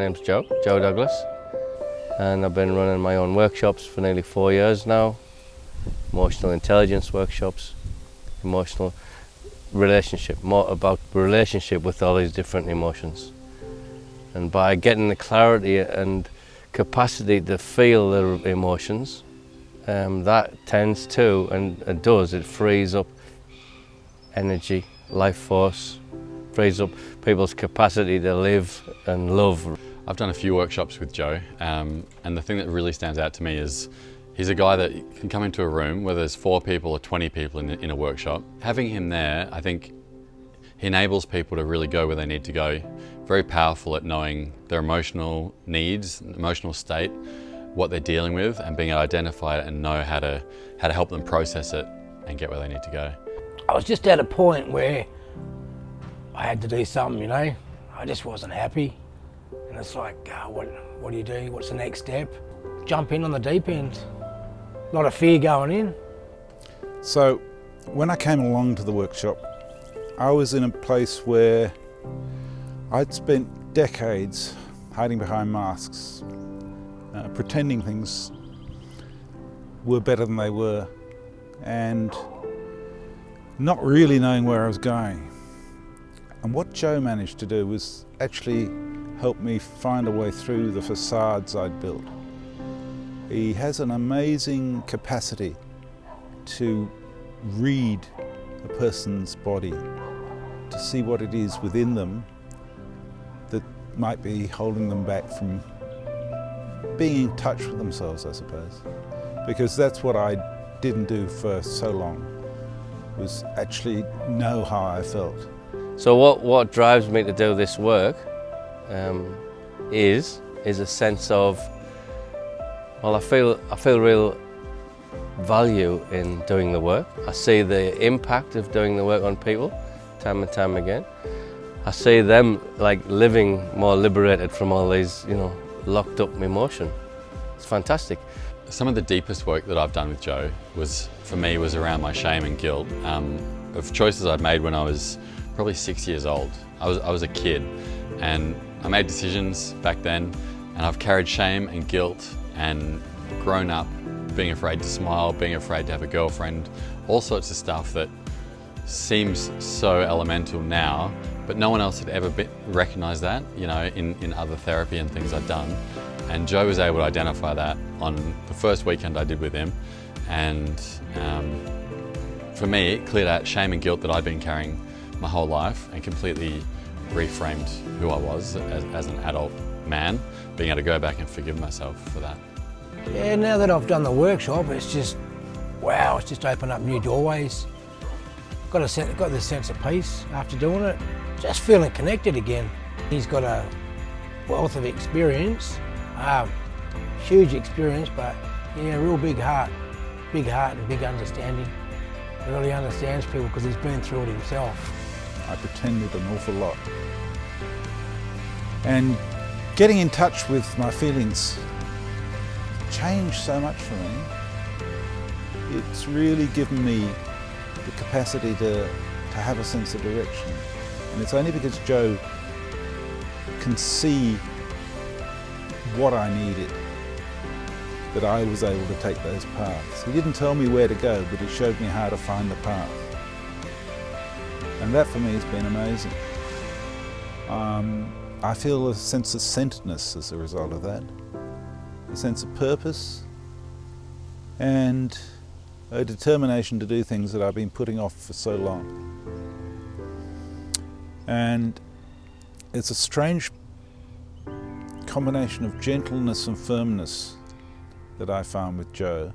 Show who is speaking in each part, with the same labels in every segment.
Speaker 1: name's Joe Douglas, and I've been running my own workshops for nearly 4 years now. Emotional intelligence workshops, emotional relationship, more about relationship with all these different emotions. And by getting the clarity and capacity to feel the emotions, that tends to, and it does, it frees up energy, life force, frees up people's capacity to live and love.
Speaker 2: I've done a few workshops with Joe, and the thing that really stands out to me is he's a guy that can come into a room where there's 4 people or 20 people in a workshop. Having him there, I think he enables people to really go where they need to go. Very powerful at knowing their emotional needs, emotional state, what they're dealing with, and being able to identify it and know how to help them process it and get where they need to go.
Speaker 3: I was just at a point where I had to do something, you know. I just wasn't happy. And it's like, what do you do? What's the next step? Jump in on the deep end. A lot of fear going in.
Speaker 4: So when I came along to the workshop, I was in a place where I'd spent decades hiding behind masks, pretending things were better than they were, and not really knowing where I was going. And what Joe managed to do was actually help me find a way through the facades I'd built. He has an amazing capacity to read a person's body, to see what it is within them that might be holding them back from being in touch with themselves, I suppose. Because that's what I didn't do for so long, was actually know how I felt.
Speaker 1: So what drives me to do this work is a sense of, well, I feel real value in doing the work. I see the impact of doing the work on people time and time again. I see them like living more liberated from all these, locked up emotion. It's fantastic.
Speaker 2: Some of the deepest work that I've done with Joe was around my shame and guilt of choices I'd made when I was probably 6 years old. I was a kid, and I made decisions back then, and I've carried shame and guilt and grown up being afraid to smile, being afraid to have a girlfriend, all sorts of stuff that seems so elemental now, but no one else had ever recognised that, in other therapy and things I'd done. And Joe was able to identify that on the first weekend I did with him, and for me it cleared out shame and guilt that I'd been carrying my whole life and completely reframed who I was as an adult man, being able to go back and forgive myself for that.
Speaker 3: Yeah, now that I've done the workshop, it's just, wow, it's just opened up new doorways. Got this sense of peace after doing it, just feeling connected again. He's got a wealth of experience, huge experience, but yeah, real big heart and big understanding. He really understands people because he's been through it himself.
Speaker 4: I pretended an awful lot. And getting in touch with my feelings changed so much for me. It's really given me the capacity to have a sense of direction. And it's only because Joe can see what I needed that I was able to take those paths. He didn't tell me where to go, but he showed me how to find the path. And that for me has been amazing. I feel a sense of centeredness as a result of that, a sense of purpose, and a determination to do things that I've been putting off for so long. And it's a strange combination of gentleness and firmness that I found with Joe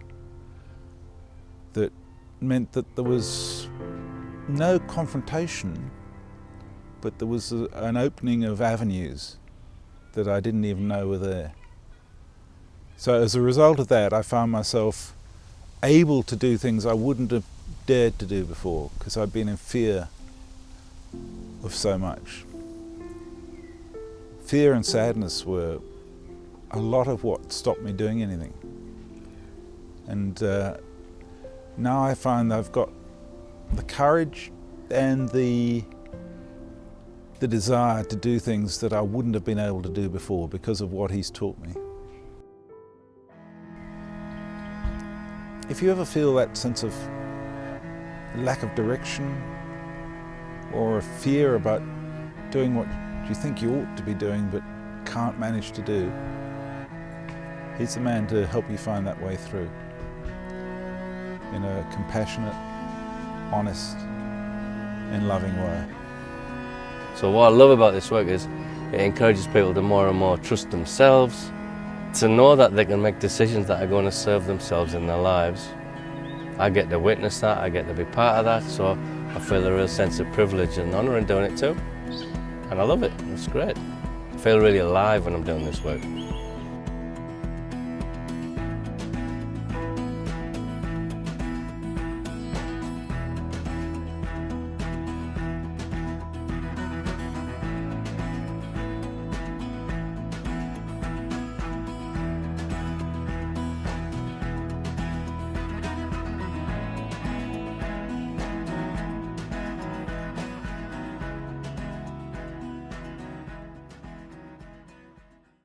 Speaker 4: that meant that there was no confrontation, but there was an opening of avenues that I didn't even know were there. So as a result of that, I found myself able to do things I wouldn't have dared to do before because I'd been in fear of so much. Fear and sadness were a lot of what stopped me doing anything. And now I find I've got the courage and the the desire to do things that I wouldn't have been able to do before because of what he's taught me. If you ever feel that sense of lack of direction or a fear about doing what you think you ought to be doing but can't manage to do, he's the man to help you find that way through in a compassionate, honest and loving way.
Speaker 1: So what I love about this work is it encourages people to more and more trust themselves, to know that they can make decisions that are going to serve themselves in their lives. I get to witness that, I get to be part of that, so I feel a real sense of privilege and honour in doing it too. And I love it, it's great. I feel really alive when I'm doing this work.